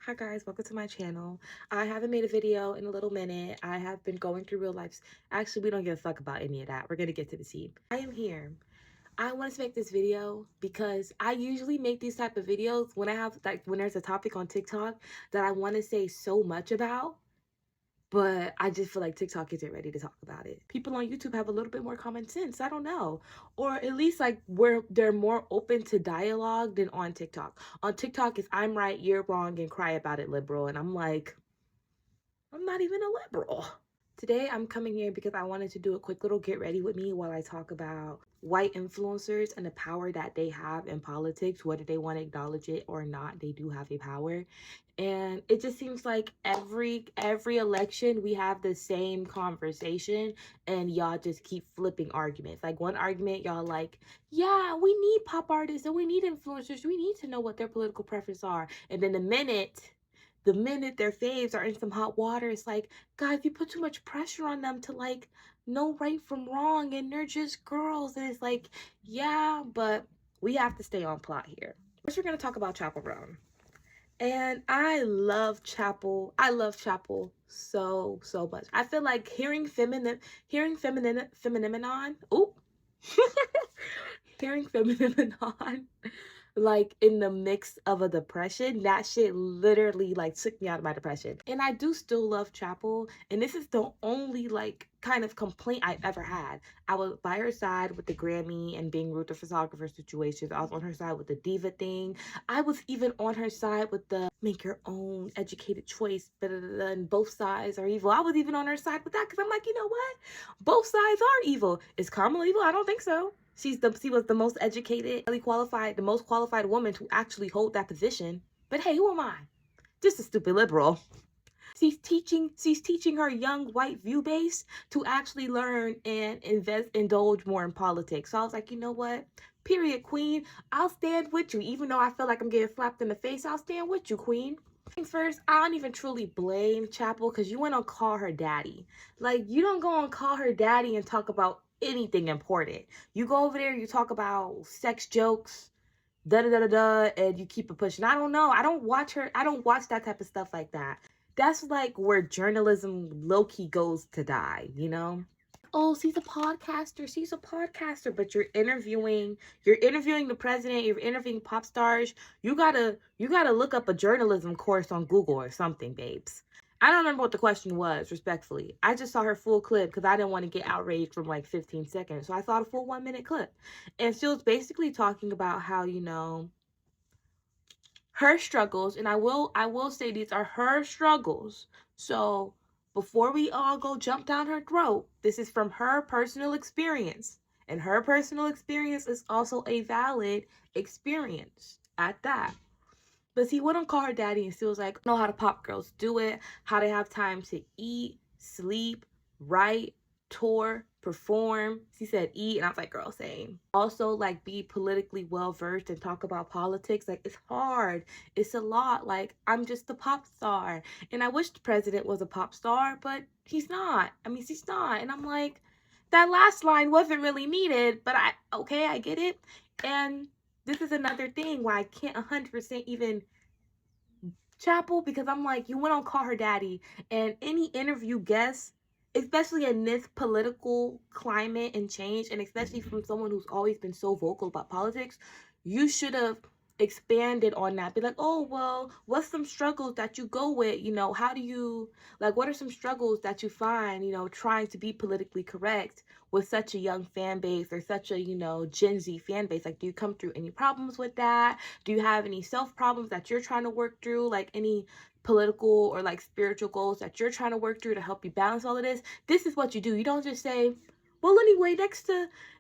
Hi guys, welcome to my channel. I haven't made a video in a little minute. I have been going through real life. Actually, we don't give a fuck about any of that. We're gonna get to the tea. I am here. I wanted to make this video because I usually make these type of videos when I have when there's a topic on TikTok that I want to say so much about, but I just feel like TikTok isn't ready to talk about it. People on YouTube have a little bit more common sense. I don't know. Or at least like where they're more open to dialogue than on TikTok. On TikTok is I'm right, you're wrong, and cry about it, liberal. And I'm like, I'm not even a liberal. Today I'm coming here because I wanted to do a quick little get ready with me while I talk about white influencers and the power that they have in politics, whether they want to acknowledge it or not. They do have a power. And it just seems like every election we have the same conversation and y'all just keep flipping arguments. Like one argument y'all like, yeah, we need pop artists and we need influencers. We need to know what their political preferences are. And then the minute their faves are in some hot water, it's like, guys, you put too much pressure on them to like know right from wrong, and they're just girls. And it's like, yeah, but we have to stay on plot here. First, we're gonna talk about Chappell Roan. And I love Chappell. I love Chappell so much. I feel like hearing feminine ooh, hearing feminine like in the mix of a depression, that shit literally like took me out of my depression. And I do still love Chappell, and this is the only like kind of complaint I've ever had. I was by her side with the Grammy and being rude to photographer situations. I was on her side with the diva thing. I was even on her side with the make your own educated choice, and both sides are evil. I was even on her side with that because I'm like, you know what? Both sides are evil. Is Kamala evil? I don't think so. She was the most educated, qualified, the most qualified woman to actually hold that position. But hey, who am I? Just a stupid liberal. She's teaching her young white view base to actually learn and indulge more in politics. So I was like, you know what? Period, queen. I'll stand with you. Even though I feel like I'm getting slapped in the face, I'll stand with you, queen. Things first, I don't even truly blame Chappell because you went on Call Her Daddy. Like, you don't go on Call Her Daddy and talk about anything important. You go over there, you talk about sex jokes, da da da da da, and you keep it pushing. I don't know. I don't watch that type of stuff like that. That's like where journalism low-key goes to die, you know? Oh, she's a podcaster, but you're interviewing the president, you're interviewing pop stars. You gotta look up a journalism course on Google or something, babes. I don't remember what the question was, respectfully. I just saw her full clip because I didn't want to get outraged from like 15 seconds. So I saw the full 1 minute clip. And she was basically talking about how, her struggles, and I will say these are her struggles. So before we all go jump down her throat, this is from her personal experience, and her personal experience is also a valid experience at that. But see, wouldn't call her daddy, and she was like, know how the pop girls do it, how they have time to eat, sleep, write, tour, perform. She said eat, and I was like, girl, same. Also, like, be politically well versed and talk about politics. Like, it's hard. It's a lot. Like, I'm just a pop star. And I wish the president was a pop star, but he's not. I mean, she's not. And I'm like, that last line wasn't really needed, but I get it. And this is another thing why I can't 100% even Chappell, because I'm like, you went on Call Her Daddy, and any interview guest, especially in this political climate and change, and especially from someone who's always been so vocal about politics, you should have expanded on that. Be like, oh, well, what's some struggles that you go with? How do you, like, what are some struggles that you find, trying to be politically correct with such a young fan base or such a, Gen Z fan base? Like, do you come through any problems with that? Do you have any self problems that you're trying to work through? Like, any political or like spiritual goals that you're trying to work through to help you balance all of this? This is what you do. You don't just say, well, anyway,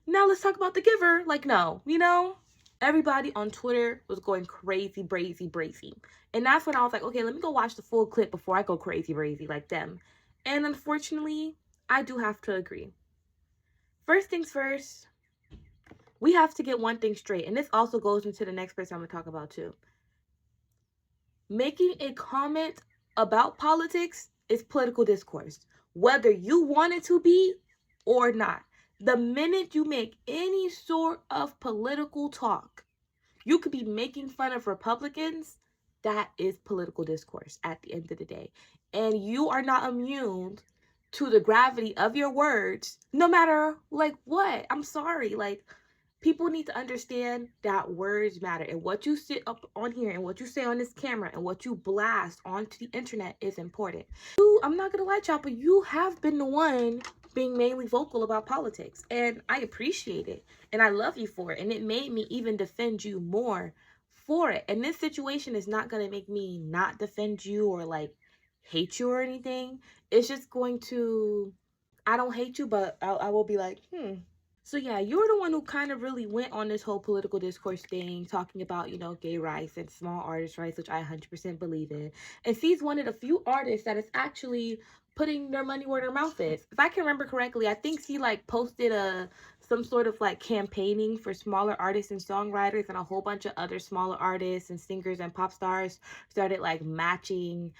now let's talk about The Giver. Like, no, everybody on Twitter was going crazy, brazy. And that's when I was like, okay, let me go watch the full clip before I go crazy, brazy like them. And unfortunately, I do have to agree. First things first, we have to get one thing straight. And this also goes into the next person I'm going to talk about too. Making a comment about politics is political discourse, whether you want it to be or not. The minute you make any sort of political talk, you could be making fun of Republicans, that is political discourse at the end of the day. And you are not immune to the gravity of your words, no matter like what. I'm sorry. Like, people need to understand that words matter, and what you sit up on here and what you say on this camera and what you blast onto the internet is important. I'm not gonna lie, Chopper, you have been the one being mainly vocal about politics, and I appreciate it, and I love you for it, and it made me even defend you more for it. And this situation is not gonna make me not defend you or like hate you or anything. It's just going to, I don't hate you, but I will be like, So yeah, you're the one who kind of really went on this whole political discourse thing, talking about, gay rights and small artist rights, which I 100% believe in. And she's one of the few artists that is actually putting their money where their mouth is. If I can remember correctly, I think she like posted some sort of like campaigning for smaller artists and songwriters, and a whole bunch of other smaller artists and singers and pop stars started like matching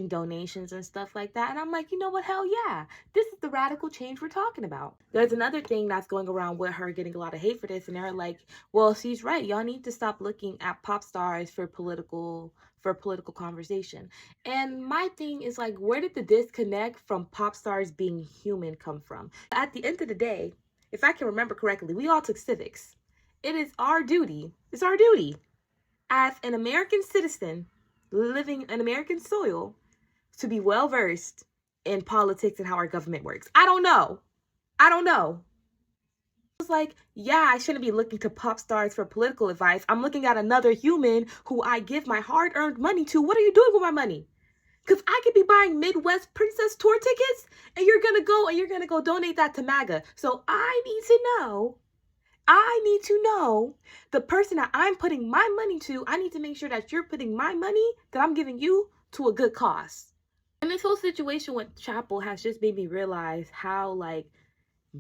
donations and stuff like that. And I'm like, you know what, hell yeah, this is the radical change we're talking about. There's another thing that's going around with her getting a lot of hate for this, and they're like, well, she's right, y'all need to stop looking at pop stars for political conversation. And my thing is like, where did the disconnect from pop stars being human come from? At the end of the day, if I can remember correctly, we all took civics. It is our duty, as an American citizen living on American soil to be well versed in politics and how our government works. I don't know. It's like, yeah, I shouldn't be looking to pop stars for political advice. I'm looking at another human who I give my hard-earned money to. What are you doing with my money? Because I could be buying Midwest Princess tour tickets, and you're gonna go donate that to MAGA. So I need to know the person that I'm putting my money to. I need to make sure that you're putting my money that I'm giving you to a good cause. And this whole situation with Chappell has just made me realize how like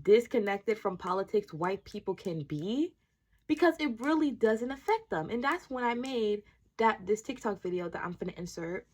disconnected from politics white people can be, because it really doesn't affect them. And that's when I made this TikTok video that I'm gonna insert.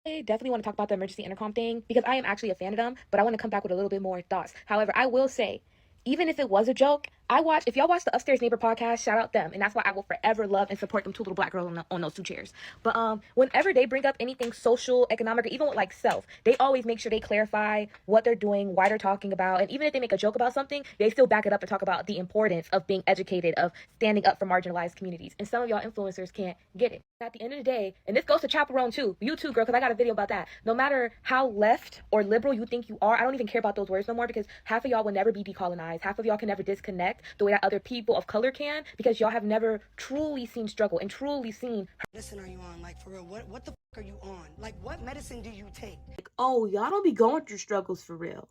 I definitely want to talk about the emergency intercom thing because I am actually a fan of them, but I want to come back with a little bit more thoughts. However, I will say, even if it was a joke, if y'all watch the Upstairs Neighbor podcast, shout out them. And that's why I will forever love and support them two little black girls on those two chairs. But whenever they bring up anything social, economic, or even with like self, they always make sure they clarify what they're doing, why they're talking about. And even if they make a joke about something, they still back it up and talk about the importance of being educated, of standing up for marginalized communities. And some of y'all influencers can't get it. At the end of the day, and this goes to Chappell too, you too, girl, because I got a video about that. No matter how left or liberal you think you are, I don't even care about those words no more, because half of y'all will never be decolonized. Half of y'all can never disconnect the way that other people of color can, because y'all have never truly seen struggle and truly seen. Listen, are you on? Like, for real, what the fuck are you on? Like, what medicine do you take? Like, oh, y'all don't be going through struggles for real.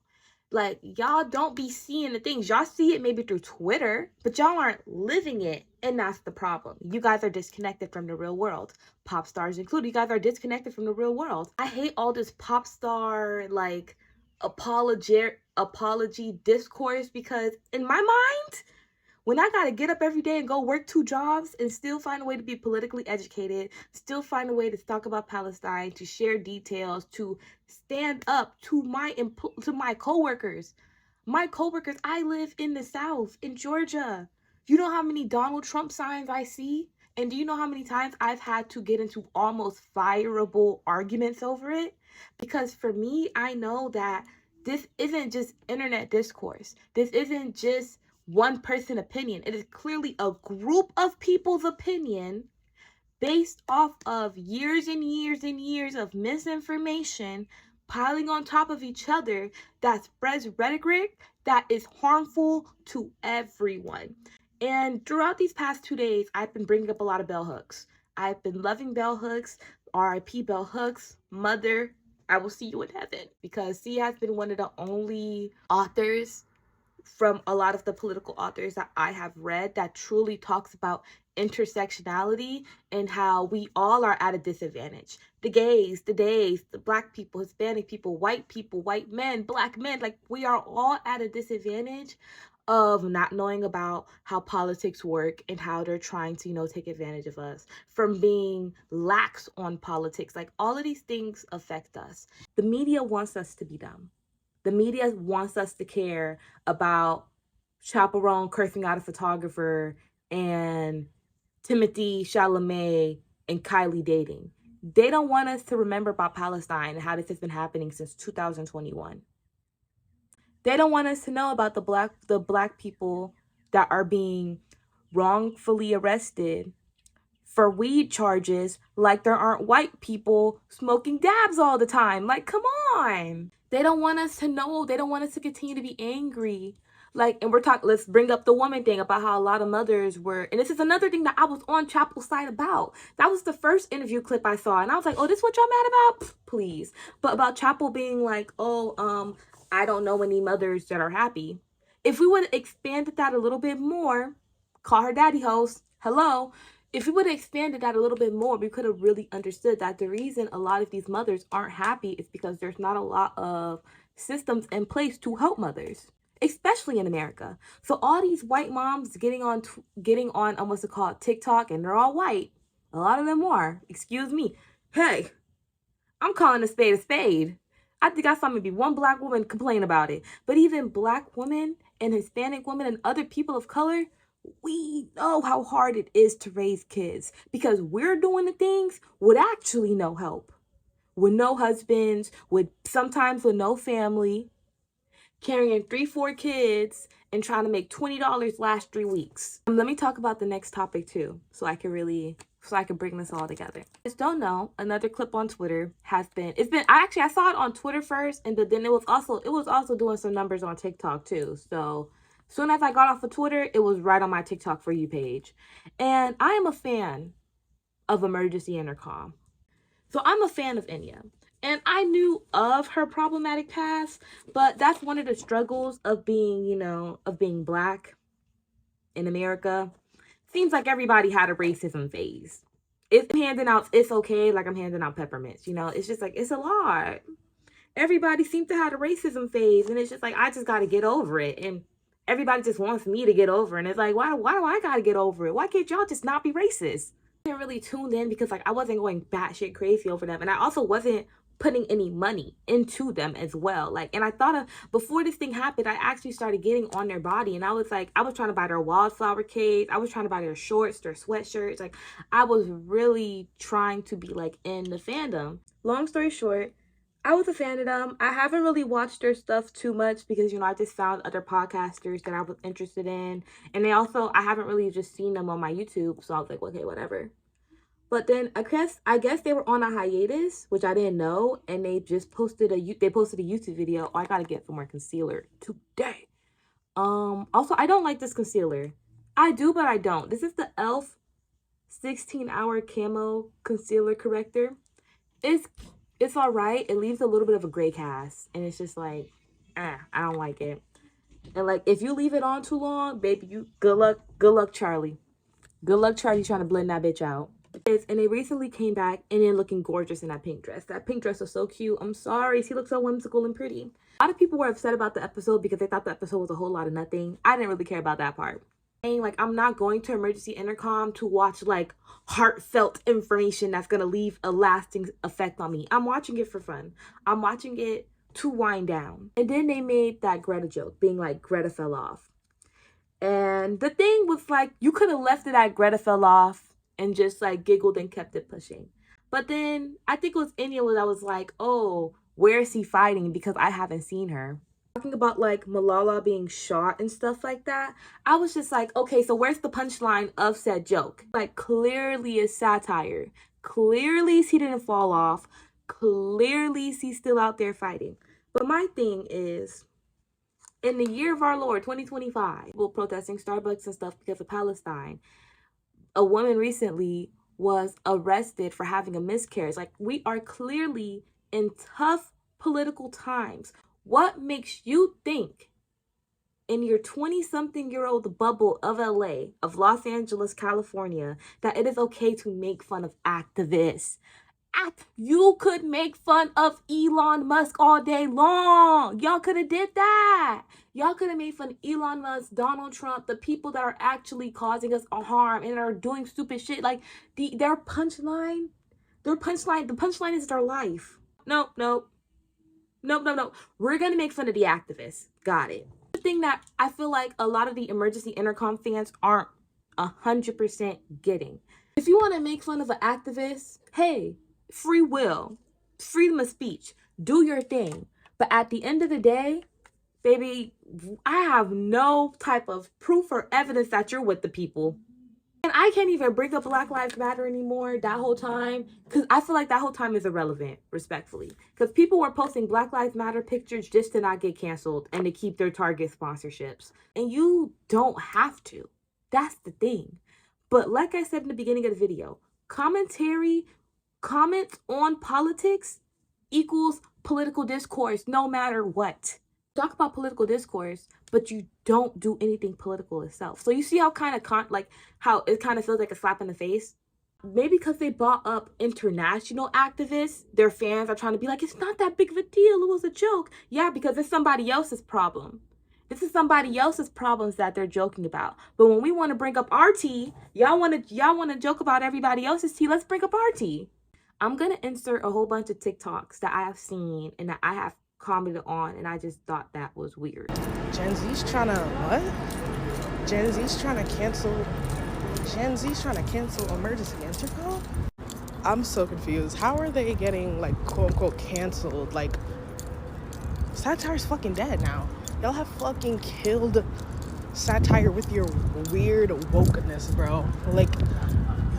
Like, y'all don't be seeing the things. Y'all see it maybe through Twitter, but y'all aren't living it. And that's the problem. You guys are disconnected from the real world. Pop stars included. You guys are disconnected from the real world. I hate all this pop star, like, apology discourse, because in my mind, when I gotta get up every day and go work 2 jobs and still find a way to be politically educated, still find a way to talk about Palestine, to share details, to stand up to my coworkers. My coworkers, I live in the South, in Georgia. You know how many Donald Trump signs I see? And do you know how many times I've had to get into almost fireable arguments over it? Because for me, I know that this isn't just internet discourse. This isn't just one person opinion. It is clearly a group of people's opinion based off of years and years and years of misinformation piling on top of each other that spreads rhetoric that is harmful to everyone. And throughout these past 2 days, I've been bringing up a lot of bell hooks. I've been loving bell hooks. RIP bell hooks. Mother, I will see you in heaven, because she has been one of the only authors from a lot of the political authors that I have read that truly talks about intersectionality and how we all are at a disadvantage. The gays, the black people, Hispanic people, white men, black men, like we are all at a disadvantage of not knowing about how politics work and how they're trying to, take advantage of us, from being lax on politics. Like, all of these things affect us. The media wants us to be dumb. The media wants us to care about Chappell cursing out a photographer and Timothy Chalamet and Kylie dating. They don't want us to remember about Palestine and how this has been happening since 2021. They don't want us to know about the black people that are being wrongfully arrested for weed charges, like there aren't white people smoking dabs all the time. Like, come on. They don't want us to know. They don't want us to continue to be angry. Like, and we're talking, let's bring up the woman thing about how a lot of mothers were, and this is another thing that I was on Chappell's side about. That was the first interview clip I saw, and I was like, oh, this what y'all mad about? Pfft, please. But about Chappell being like, oh, I don't know any mothers that are happy. If we would have expanded that a little bit more, call her daddy host, hello. If we would have expanded that a little bit more, we could have really understood that the reason a lot of these mothers aren't happy is because there's not a lot of systems in place to help mothers, especially in America. So all these white moms getting on what's it called, TikTok, and they're all white. A lot of them are. Excuse me. Hey, I'm calling a spade a spade. I think I saw maybe one black woman complain about it. But even black women and Hispanic women and other people of color, we know how hard it is to raise kids because we're doing the things with actually no help, with no husbands, sometimes with no family, carrying 3-4 kids and trying to make $20 last 3 weeks. Let me talk about the next topic too, so I can bring this all together. Just don't know, another clip on Twitter I saw it on Twitter first, and then it was also doing some numbers on TikTok too. So soon as I got off of Twitter, it was right on my TikTok For You page. And I am a fan of Emergency Intercom. So I'm a fan of Enya. And I knew of her problematic past, but that's one of the struggles of being black in America. Seems like everybody had a racism phase. It's okay, like I'm handing out peppermints, it's just like, it's a lot. Everybody seems to have a racism phase, and it's just like, I just got to get over it. And everybody just wants me to get over it. And it's like, why do I got to get over it? Why can't y'all just not be racist? I didn't really tune in because like I wasn't going batshit crazy over them. And I also wasn't putting any money into them as well. Like, and I thought before this thing happened, I actually started getting on their body, and I was trying to buy their wildflower cakes. I was trying to buy their shorts, their sweatshirts. Like, I was really trying to be like in the fandom. Long story short, I was a fan of them. I haven't really watched their stuff too much because, I just found other podcasters that I was interested in. And I haven't really just seen them on my YouTube. So I was like, okay, whatever. But then I guess they were on a hiatus, which I didn't know, and they just posted a YouTube video. Oh, I gotta get some more concealer today. Also, I don't like this concealer. I do, but I don't. This is the e.l.f. 16-hour camo concealer corrector. It's all right. It leaves a little bit of a gray cast, and it's just like, I don't like it. And like, if you leave it on too long, baby, good luck, Charlie. Good luck, Charlie, trying to blend that bitch out. And they recently came back and then looking gorgeous in that pink dress. That pink dress was so cute. I'm sorry. She looks so whimsical and pretty. A lot of people were upset about the episode because they thought the episode was a whole lot of nothing. I didn't really care about that part. Like, I'm not going to Emergency Intercom to watch like heartfelt information that's gonna leave a lasting effect on me. I'm watching it for fun. I'm watching it to wind down. And then they made that Greta joke, being like, Greta fell off. And the thing was like, you could have left it at Greta fell off and just like giggled and kept it pushing. But then I think it was Enya where I was like, oh, where is he fighting? Because I haven't seen her. Talking about like Malala being shot and stuff like that, I was just like, okay, so where's the punchline of said joke? Like, clearly it's satire. Clearly he didn't fall off. Clearly he's still out there fighting. But my thing is, in the year of our Lord, 2025, people protesting Starbucks and stuff because of Palestine. A woman recently was arrested for having a miscarriage. Like, we are clearly in tough political times. What makes you think in your 20-something-year-old bubble of LA, of Los Angeles, California, that it is okay to make fun of activists? You could make fun of Elon Musk all day long. Y'all could have did that. Y'all could have made fun of Elon Musk, Donald Trump, the people that are actually causing us harm and are doing stupid shit. Like, the punchline is their life. Nope. We're gonna make fun of the activists. Got it. The thing that I feel like a lot of the Emergency Intercom fans aren't 100% getting. If you want to make fun of an activist, hey, free will, freedom of speech, do your thing. But at the end of the day, baby, I have no type of proof or evidence that you're with the people. And I can't even bring up Black Lives Matter anymore that whole time, because I feel like that whole time is irrelevant, respectfully. Because people were posting Black Lives Matter pictures just to not get canceled and to keep their Target sponsorships. And you don't have to. That's the thing. But like I said in the beginning of the video, comments on politics equals political discourse no matter what. Talk about political discourse, but you don't do anything political itself. So you see how how it kind of feels like a slap in the face? Maybe because they brought up international activists, their fans are trying to be like, it's not that big of a deal, it was a joke. Yeah, because it's somebody else's problem. This is somebody else's problems that they're joking about. But when we want to bring up our tea, y'all want to joke about everybody else's tea, let's bring up our tea. I'm going to insert a whole bunch of TikToks that I have seen and that I have commented on, and I just thought that was weird. Gen Z's trying to what? Gen Z's trying to cancel emergency intercom? I'm so confused. How are they getting, like, quote unquote canceled? Like, satire's fucking dead now. Y'all have fucking killed satire with your weird wokeness, bro. Like,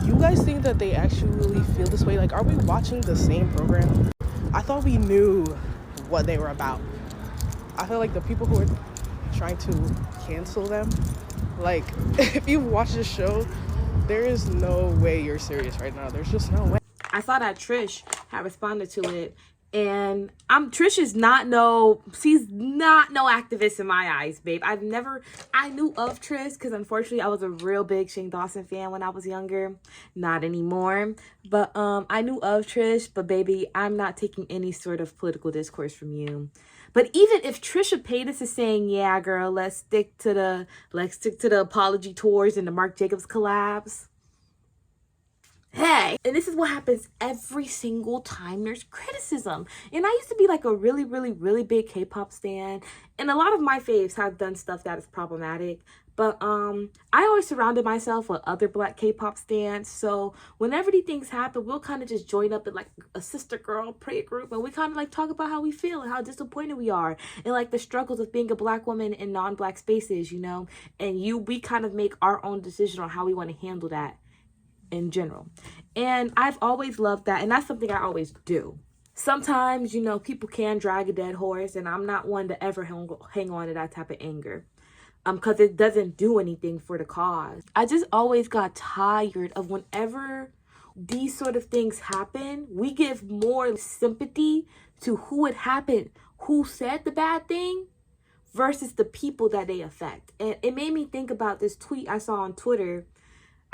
you guys think that they actually feel this way? Like, are we watching the same program? I thought we knew what they were about. I feel like the people who are trying to cancel them, like, if you watch this show, there is no way you're serious right now. There's just no way. I saw that Trish had responded to it, and she's not no activist in my eyes, babe. I knew of Trish because unfortunately I was a real big Shane Dawson fan when I was younger. Not anymore, but I knew of Trish, but baby, I'm not taking any sort of political discourse from you. But even if Trisha Paytas is saying, yeah, girl, let's stick to the apology tours and the Marc Jacobs collabs. Hey, and this is what happens every single time there's criticism. And I used to be like a really, really, really big K-pop stan, and a lot of my faves have done stuff that is problematic. But I always surrounded myself with other Black K-pop stans, so whenever these things happen, we'll kind of just join up in like a sister girl prayer group, and we kind of like talk about how we feel and how disappointed we are, and like the struggles of being a Black woman in non-Black spaces, you know. And we kind of make our own decision on how we want to handle that in general. And I've always loved that, and that's something I always do. Sometimes, you know, people can drag a dead horse, and I'm not one to ever hang on to that type of anger, because it doesn't do anything for the cause. I just always got tired of whenever these sort of things happen, we give more sympathy to who it happened, who said the bad thing, versus the people that they affect. And it made me think about this tweet I saw on Twitter.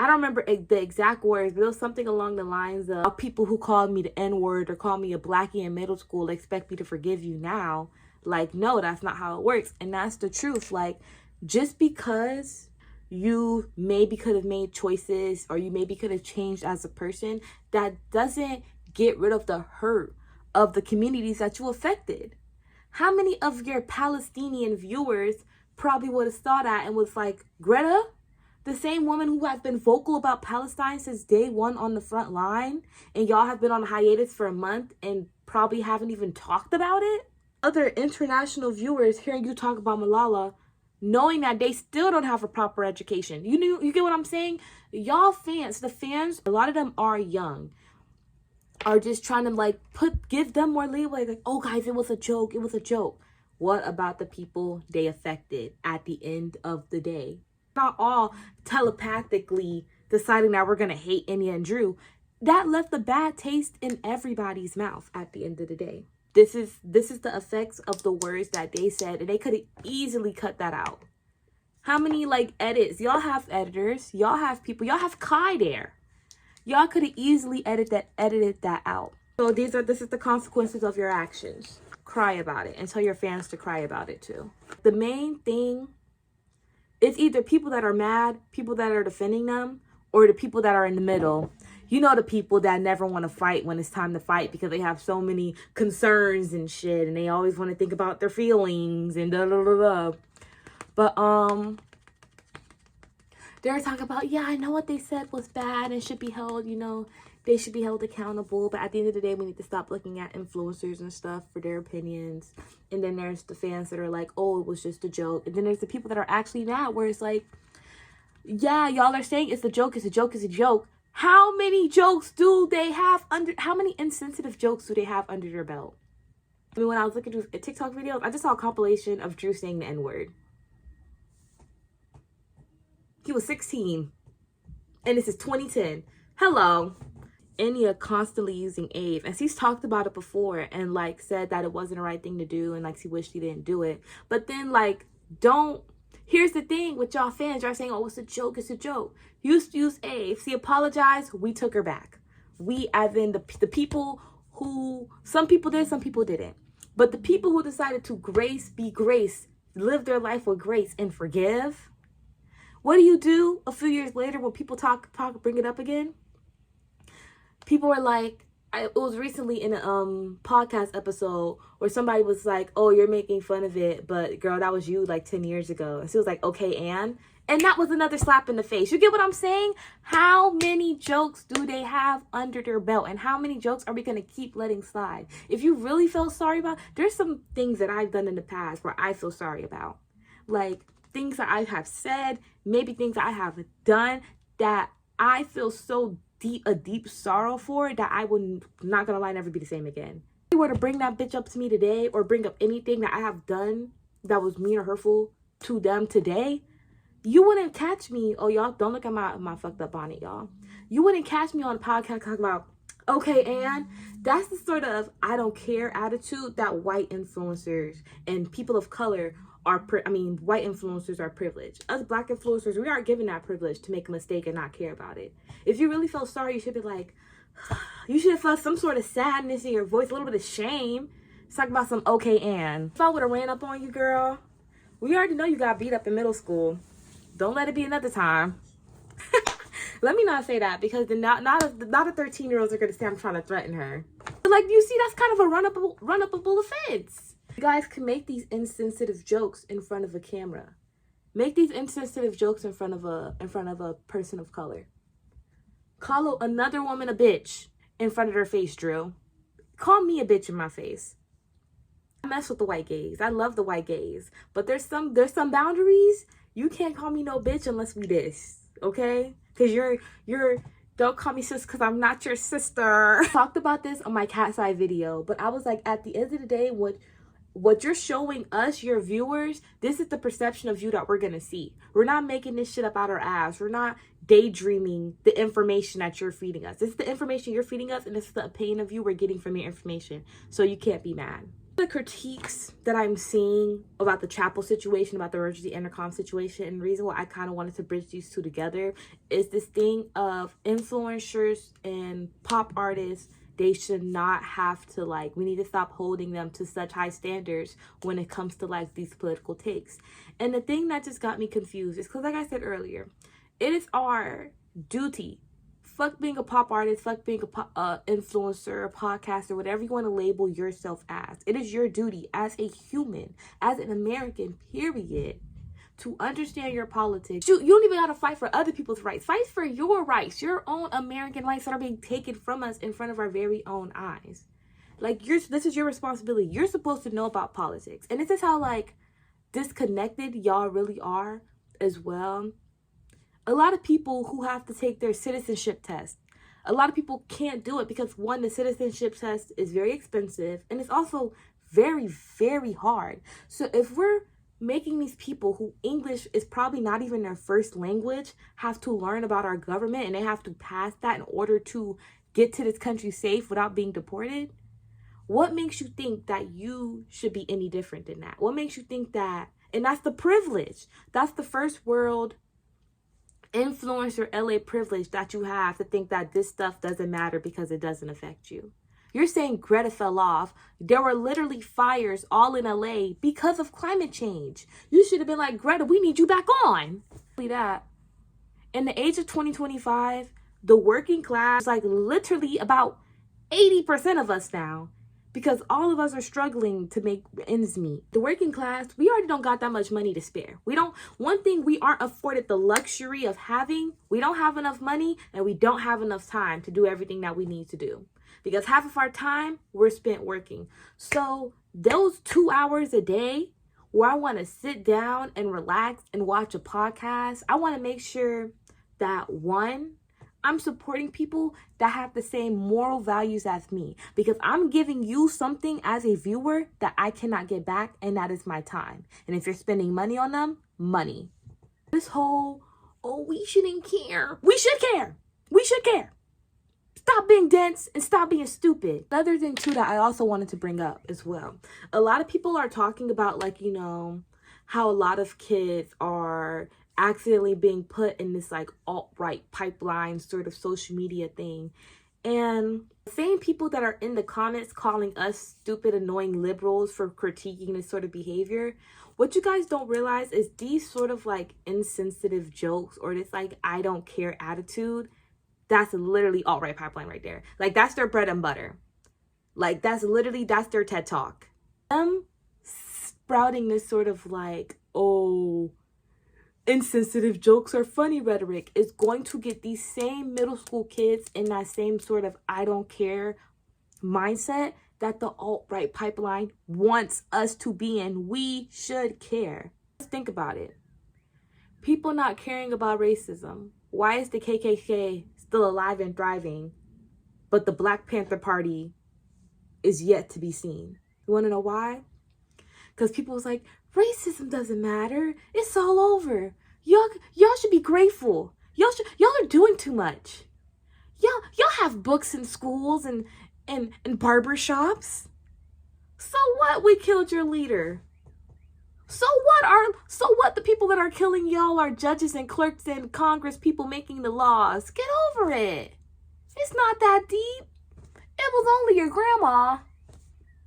I don't remember the exact words, but it was something along the lines of, people who called me the N-word or called me a blackie in middle school expect me to forgive you now. Like, no, that's not how it works. And that's the truth. Like, just because you maybe could have made choices or you maybe could have changed as a person, that doesn't get rid of the hurt of the communities that you affected. How many of your Palestinian viewers probably would have saw that and was like, Greta, the same woman who has been vocal about Palestine since day one on the front line, and y'all have been on hiatus for a month and probably haven't even talked about it? Other international viewers hearing you talk about Malala, knowing that they still don't have a proper education. You get what I'm saying? Y'all fans, the fans, a lot of them are young, are just trying to like give them more leeway. Like, oh guys, it was a joke. It was a joke. What about the people they affected at the end of the day? Not all telepathically deciding that we're going to hate India and Drew. That left a bad taste in everybody's mouth at the end of the day. This is the effects of the words that they said, and they could have easily cut that out. How many like edits? Y'all have editors. Y'all have people. Y'all have Kai there. Y'all could have easily edited that out. So this is the consequences of your actions. Cry about it and tell your fans to cry about it too. The main thing, it's either people that are mad, people that are defending them, or the people that are in the middle. You know, the people that never want to fight when it's time to fight because they have so many concerns and shit, and they always want to think about their feelings and da da da da. But they were talking about, yeah, I know what they said was bad and should be held, you know, they should be held accountable. But at the end of the day, we need to stop looking at influencers and stuff for their opinions. And then there's the fans that are like, oh, it was just a joke. And then there's the people that are actually mad, where it's like, yeah, y'all are saying it's a joke, it's a joke, it's a joke. How many jokes do they have how many insensitive jokes do they have under their belt? I mean, when I was looking at TikTok videos, I just saw a compilation of Drew saying the N-word. He was 16. And this is 2010. Hello. Enya constantly using Ave. And she's talked about it before and, like, said that it wasn't the right thing to do. And, like, she wished she didn't do it. But then, like, here's the thing with y'all fans. Y'all saying, oh, it's a joke, it's a joke. Used to use Ave. She apologized. We took her back. We, as in the people who, some people did, some people didn't. But the people who decided to be grace, live their life with grace and forgive, what do a few years later when people bring it up again? People were like, it was recently in a podcast episode where somebody was like, oh, you're making fun of it, but girl, that was you like 10 years ago. And she was like, okay, and that was another slap in the face. You get what I'm saying? How many jokes do they have under their belt? And how many jokes are we going to keep letting slide? If you really feel sorry about, there's some things that I've done in the past where I feel sorry about. Like things that I have said, maybe things that I have done that I feel so a deep sorrow for that I would not gonna lie, never be the same again. If you were to bring that bitch up to me today, or bring up anything that I have done that was mean or hurtful to them today, you wouldn't catch me. Oh, y'all, don't look at my fucked up bonnet, y'all. You wouldn't catch me on a podcast talking about, okay, Ann, that's the sort of I don't care attitude that white influencers and people of color white influencers are privileged. Us black influencers, we aren't given that privilege to make a mistake and not care about it. If you really felt sorry, you should be like, you should have felt some sort of sadness in your voice, a little bit of shame. Let's talk about some okay, Ann. If I would have ran up on you, girl, we already know you got beat up in middle school. Don't let it be another time. Let me not say that, because not a 13-year-olds are gonna say I'm trying to threaten her. But like, you see, that's kind of a run-upable offense. You guys can make these insensitive jokes in front of a camera. Make these insensitive jokes in front of a person of color. Call another woman a bitch in front of their face, Drew. Call me a bitch in my face. I mess with the white gays. I love the white gays. But there's some boundaries. You can't call me no bitch unless we this, okay? Because don't call me sis because I'm not your sister. I talked about this on my cat's eye video, but I was like, at the end of the day, what you're showing us, your viewers, this is the perception of you that we're gonna see. We're not making this shit up out our ass. We're not daydreaming the information that you're feeding us. This is the information you're feeding us, and this is the opinion of you we're getting from your information. So you can't be mad. The critiques that I'm seeing about the Chappell situation, about the emergency Intercom situation, and the reason why I kind of wanted to bridge these two together is this thing of influencers and pop artists. They should not have to, like, we need to stop holding them to such high standards when it comes to, like, these political takes. And the thing that just got me confused is because, like I said earlier, it is our duty. Fuck being a pop artist, fuck being a influencer, a podcaster, whatever you want to label yourself as. It is your duty as a human, as an American, period, to understand your politics. You don't even gotta fight for other people's rights. Fight for your rights, your own American rights that are being taken from us in front of our very own eyes. Like, this is your responsibility. You're supposed to know about politics. And this is how, like, disconnected y'all really are as well. A lot of people who have to take their citizenship test, a lot of people can't do it because, one, the citizenship test is very expensive, and it's also very, very hard. So if we're making these people who English is probably not even their first language have to learn about our government, and they have to pass that in order to get to this country safe without being deported, what makes you think that you should be any different than that? What makes you think that? And that's the privilege. That's the first world influencer LA privilege that you have, to think that this stuff doesn't matter because it doesn't affect you. You're saying Greta fell off. There were literally fires all in LA because of climate change. You should have been like, Greta, we need you back on. That. In the age of 2025, the working class, like literally about 80% of us now, because all of us are struggling to make ends meet. The working class, we already don't got that much money to spare. One thing we aren't afforded the luxury of having, we don't have enough money and we don't have enough time to do everything that we need to do. Because half of our time, we're spent working. So those 2 hours a day where I want to sit down and relax and watch a podcast, I want to make sure that one, I'm supporting people that have the same moral values as me, because I'm giving you something as a viewer that I cannot get back, and that is my time. And if you're spending money on them, money. This whole, oh, we shouldn't care. We should care. We should care. Stop being dense and stop being stupid. The other thing too that I also wanted to bring up as well. A lot of people are talking about, like, you know, how a lot of kids are accidentally being put in this like alt-right pipeline sort of social media thing. And the same people that are in the comments calling us stupid, annoying liberals for critiquing this sort of behavior, what you guys don't realize is these sort of like insensitive jokes or this like I don't care attitude, that's literally alt-right pipeline right there. Like, that's their bread and butter. Like, that's their TED Talk. Them sprouting this sort of like, oh, insensitive jokes or funny rhetoric is going to get these same middle school kids in that same sort of I don't care mindset that the alt-right pipeline wants us to be in. We should care. Let's think about it. People not caring about racism. Why is the KKK still alive and thriving, but the Black Panther Party is yet to be seen? You want to know why? Because people was like, racism doesn't matter. It's all over. Y'all should be grateful. Y'all are doing too much. Y'all have books in schools and barber shops. So what? We killed your leader. So what? The people that are killing y'all are judges and clerks and Congress people making the laws. Get over it. It's not that deep. It was only your grandma.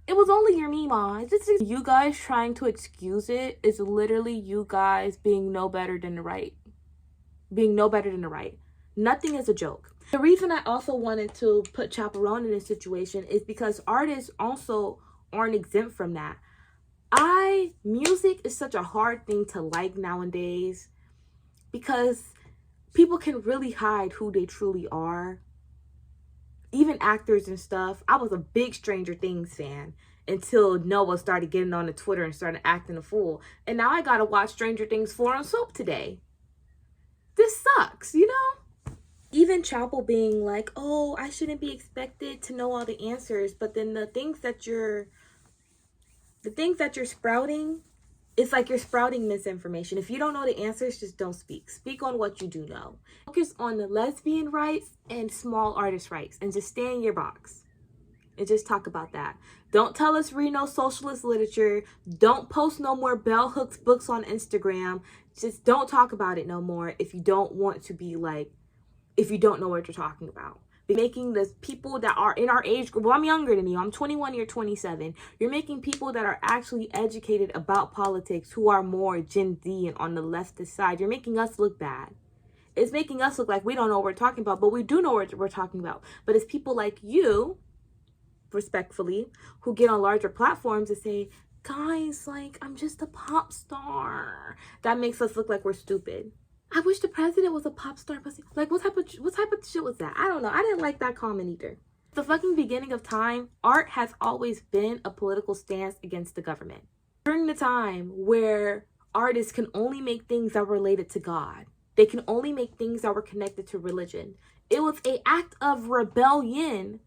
It was only your Mima. It's just you guys trying to excuse it is literally you guys being no better than the right. Being no better than the right. Nothing is a joke. The reason I also wanted to put Chappell in this situation is because artists also aren't exempt from that. Music is such a hard thing to like nowadays because people can really hide who they truly are. Even actors and stuff. I was a big Stranger Things fan until Noah started getting on the Twitter and started acting a fool. And now I gotta watch Stranger Things 4 on soap today. This sucks, you know? Even Chappell being like, oh, I shouldn't be expected to know all the answers, but then the things that you're sprouting, it's like you're sprouting misinformation. If you don't know the answers, just don't speak. Speak on what you do know. Focus on the lesbian rights and small artist rights and just stay in your box and just talk about that. Don't tell us read no socialist literature. Don't post no more bell hooks books on Instagram. Just don't talk about it no more if you don't want to be like, if you don't know what you're talking about. Making the people that are in our age group, well, I'm younger than you, I'm 21, you're 27. You're making people that are actually educated about politics who are more Gen Z and on the leftist side, you're making us look bad. It's making us look like we don't know what we're talking about, but we do know what we're talking about. But it's people like you, respectfully, who get on larger platforms and say, guys, like, I'm just a pop star. That makes us look like we're stupid. I wish the president was a pop star. Like, what type of shit was that? I don't know. I didn't like that comment either. The fucking beginning of time, art has always been a political stance against the government. During the time where artists can only make things that were related to God, they can only make things that were connected to religion. It was an act of rebellion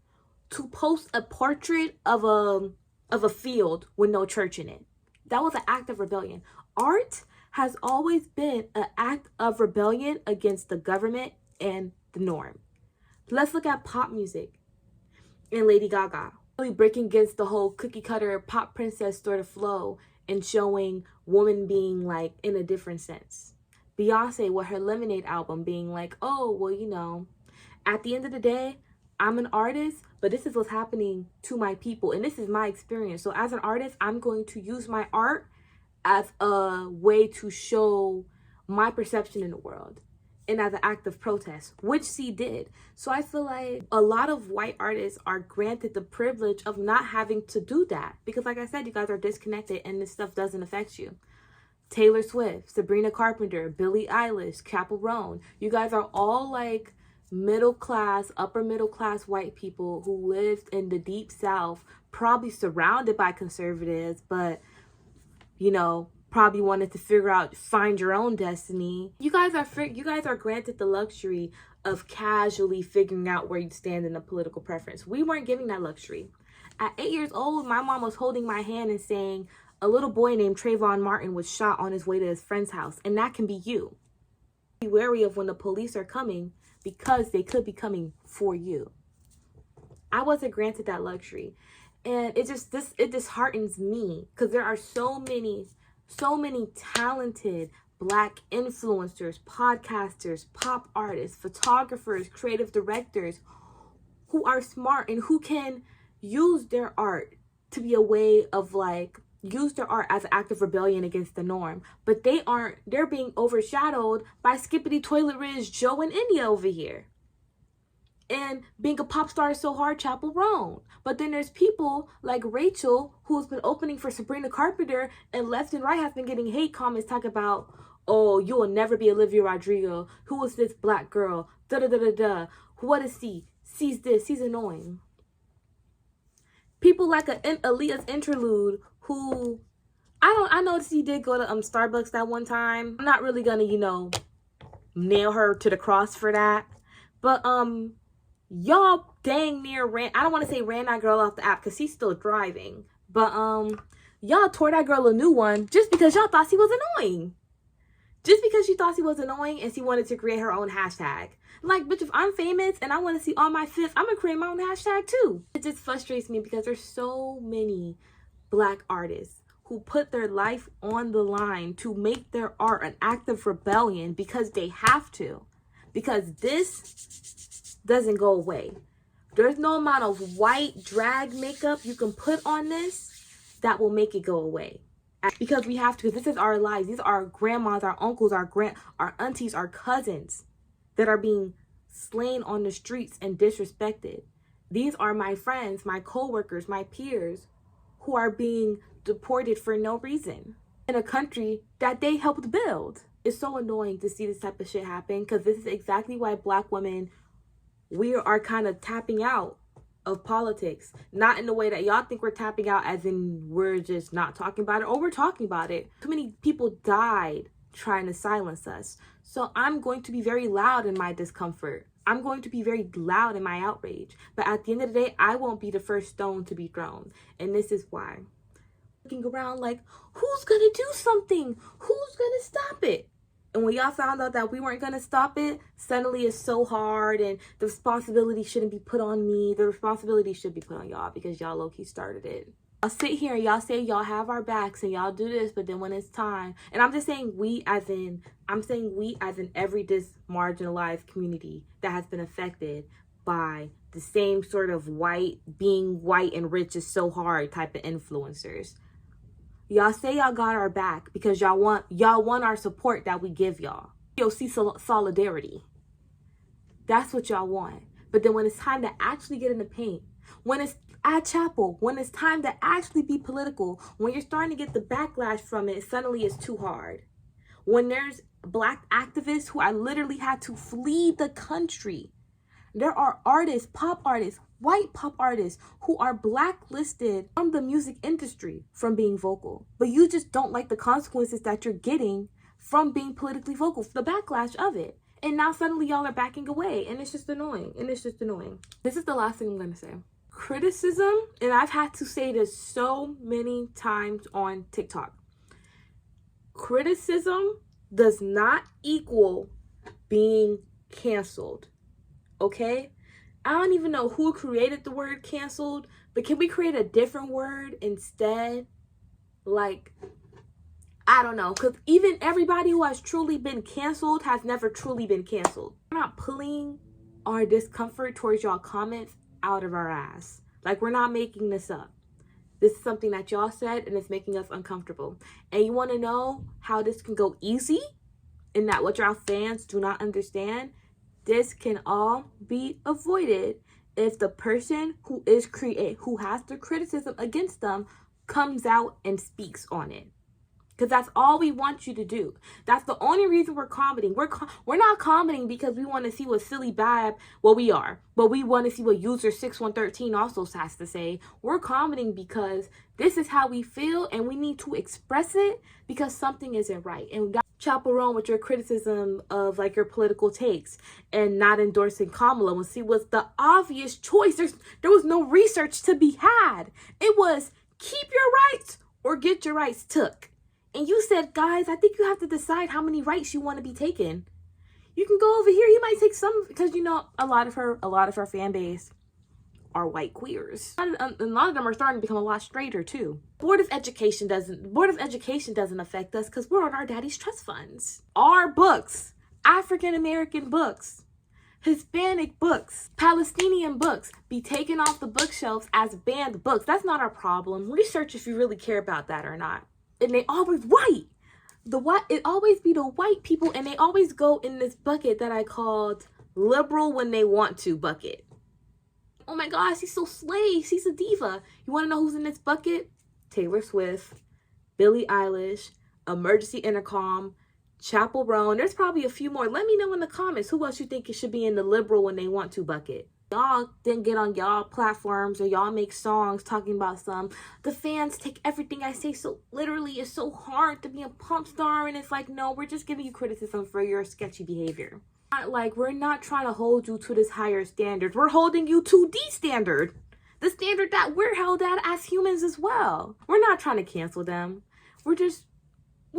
to post a portrait of a field with no church in it. That was an act of rebellion. Art has always been an act of rebellion against the government and the norm. Let's look at pop music and Lady Gaga. Really breaking against the whole cookie cutter pop princess sort of flow and showing woman being like in a different sense. Beyonce with her Lemonade album being like, oh, well, you know, at the end of the day, I'm an artist, but this is what's happening to my people. And this is my experience. So as an artist, I'm going to use my art as a way to show my perception in the world. and as an act of protest, which C did. So I feel like a lot of white artists are granted the privilege of not having to do that. Because like I said, you guys are disconnected and this stuff doesn't affect you. Taylor Swift, Sabrina Carpenter, Billie Eilish, Chappell, Roan. You guys are all like middle class, upper middle class white people who lived in the deep South, probably surrounded by conservatives, but you know, probably wanted to figure out, find your own destiny. You guys are granted the luxury of casually figuring out where you stand in a political preference. We weren't giving that luxury. At 8 years old, my mom was holding my hand and saying a little boy named Trayvon Martin was shot on his way to his friend's house, and that can be you. Be wary of when the police are coming because they could be coming for you. I wasn't granted that luxury. And it disheartens me because there are so many talented Black influencers, podcasters, pop artists, photographers, creative directors who are smart and who can use their art to be a way of like, use their art as an act of rebellion against the norm. But they're being overshadowed by Skippity Toilet Riz, Joe, and India over here. And being a pop star is so hard, Chappell, Roan. But then there's people like Rachel who's been opening for Sabrina Carpenter and left and right has been getting hate comments talking about, oh, you will never be Olivia Rodrigo. Who is this Black girl? Da-da-da-da-da. What is she? She's this. She's annoying. People like Aaliyah's Interlude who, I noticed he did go to Starbucks that one time. I'm not really gonna, you know, nail her to the cross for that. But y'all dang near ran, I don't want to say ran that girl off the app because she's still driving, but y'all tore that girl a new one just because y'all thought she was annoying. Just because she thought she was annoying and she wanted to create her own hashtag. Like, bitch, if I'm famous and I want to see all my fifth, I'm gonna create my own hashtag too. It just frustrates me because there's so many Black artists who put their life on the line to make their art an act of rebellion because they have to. Because this doesn't go away. There's no amount of white drag makeup you can put on this that will make it go away. Because we have to, because this is our lives. These are our grandmas, our uncles, our aunties, our cousins that are being slain on the streets and disrespected. These are my friends, my co-workers, my peers who are being deported for no reason in a country that they helped build. It's so annoying to see this type of shit happen because this is exactly why Black women, we are kind of tapping out of politics. Not in the way that y'all think we're tapping out as in we're just not talking about it, or we're talking about it. Too many people died trying to silence us. So I'm going to be very loud in my discomfort. I'm going to be very loud in my outrage. But at the end of the day, I won't be the first stone to be thrown. And this is why. Looking around like, who's gonna do something? Who's gonna stop it? And when y'all found out that we weren't going to stop it, suddenly it's so hard and the responsibility shouldn't be put on me. The responsibility should be put on y'all because y'all low-key started it. I'll sit here and y'all say y'all have our backs and y'all do this, but then when it's time, and I'm just saying I'm saying we as in every marginalized community that has been affected by the same sort of being white and rich is so hard type of influencers. Y'all say y'all got our back because y'all want our support that we give y'all. You'll see solidarity. That's what y'all want. But then when it's time to actually get in the paint, when it's at Chappell, when it's time to actually be political, when you're starting to get the backlash from it, suddenly it's too hard. When there's Black activists who I literally had to flee the country. There are artists, pop artists, white pop artists who are blacklisted from the music industry from being vocal. But you just don't like the consequences that you're getting from being politically vocal, the backlash of it. And now suddenly y'all are backing away and it's just annoying. This is the last thing I'm going to say. Criticism, and I've had to say this so many times on TikTok. Criticism does not equal being canceled. Okay? I don't even know who created the word canceled, but can we create a different word instead? Like, I don't know, because even everybody who has truly been canceled has never truly been canceled. We're not pulling our discomfort towards y'all comments out of our ass. Like, we're not making this up. This is something that y'all said and it's making us uncomfortable. And you want to know how this can go easy? and that what y'all fans do not understand, this can all be avoided if the person who has the criticism against them comes out and speaks on it. Because that's all we want you to do. That's the only reason we're commenting. We're not commenting because we want to see what silly bad, well, we are, but we want to see what user 6113 also has to say. We're commenting because this is how we feel, and we need to express it because something isn't right. And we got Chappell Roan with your criticism of like your political takes and not endorsing Kamala. When see was the obvious choice. There was no research to be had. It was keep your rights or get your rights took. And you said, guys, I think you have to decide how many rights you want to be taken. You can go over here. You might take some, because you know a lot of her fan base are white queers. And a lot of them are starting to become a lot straighter too. Board of Education doesn't affect us because we're on our daddy's trust funds. Our books, African American books, Hispanic books, Palestinian books be taken off the bookshelves as banned books. That's not our problem. Research if you really care about that or not. And they always white. It always be the white people, and they always go in this bucket that I called liberal when they want to bucket. Oh my gosh, she's so slay. She's a diva. You want to know who's in this bucket? Taylor Swift, Billie Eilish, Emergency Intercom, Chappell Roan. There's probably a few more. Let me know in the comments who else you think it should be in the liberal when they want to bucket. Y'all didn't get on y'all platforms or y'all make songs talking about the fans take everything I say so literally. It's so hard to be a pop star, and it's like, no, we're just giving you criticism for your sketchy behavior. We're not trying to hold you to this higher standard. We're holding you to the standard that we're held at as humans as well. We're not trying to cancel them. We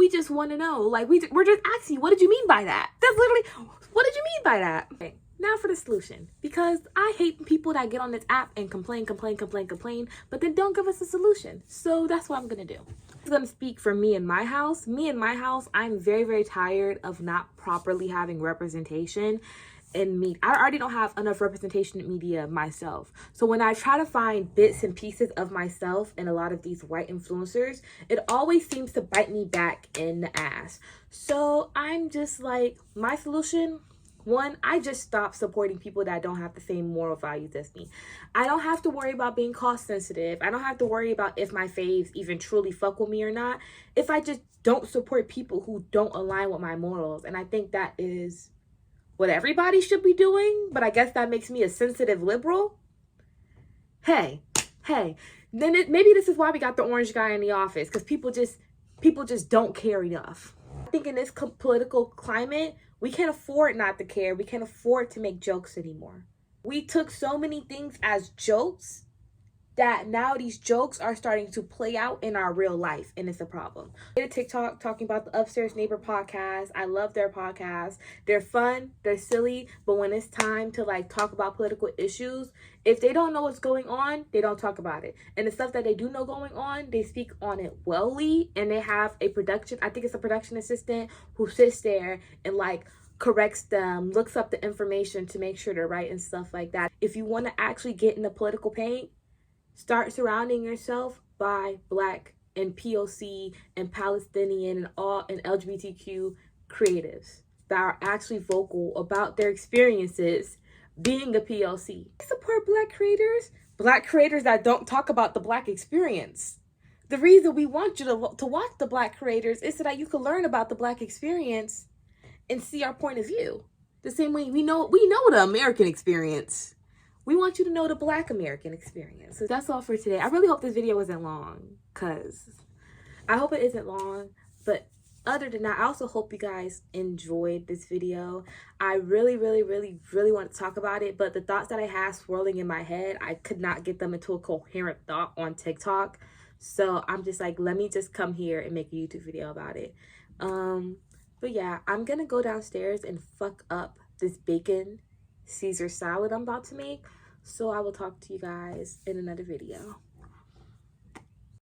just want to know, like, we're just asking you, what did you mean by that? That's literally, what did you mean by that? Okay. Now for the solution, because I hate people that get on this app and complain, but then don't give us a solution. So that's what I'm going to do. I'm going to speak for me and my house. I'm very, very tired of not properly having representation in media. I already don't have enough representation in media myself. So when I try to find bits and pieces of myself in a lot of these white influencers, it always seems to bite me back in the ass. So I'm just like, my solution... One, I just stop supporting people that don't have the same moral values as me. I don't have to worry about being cost sensitive. I don't have to worry about if my faves even truly fuck with me or not. If I just don't support people who don't align with my morals. And I think that is what everybody should be doing. But I guess that makes me a sensitive liberal. Hey. Then maybe this is why we got the orange guy in the office. Because people just don't care enough. I think in this political climate, we can't afford not to care. We can't afford to make jokes anymore. We took so many things as jokes that now these jokes are starting to play out in our real life, and it's a problem. I did a TikTok talking about the Upstairs Neighbor podcast. I love their podcast. They're fun, they're silly, but when it's time to like talk about political issues, if they don't know what's going on, they don't talk about it. And the stuff that they do know going on, they speak on it wellly, and they have a production, I think it's a production assistant who sits there and like corrects them, looks up the information to make sure they're right and stuff like that. If you want to actually get in the political paint, start surrounding yourself by Black and POC and Palestinian and LGBTQ creatives that are actually vocal about their experiences being a POC. Support Black creators that don't talk about the Black experience. The reason we want you to watch the Black creators is so that you can learn about the Black experience and see our point of view. The same way we know the American experience. We want you to know the Black American experience. So that's all for today. I really hope this video isn't long, because I hope it isn't long. But other than that, I also hope you guys enjoyed this video. I really want to talk about it, but the thoughts that I had swirling in my head, I could not get them into a coherent thought on TikTok. So I'm just like, let me just come here and make a YouTube video about it. But yeah, I'm gonna go downstairs and fuck up this bacon Caesar salad I'm about to make. So I will talk to you guys in another video.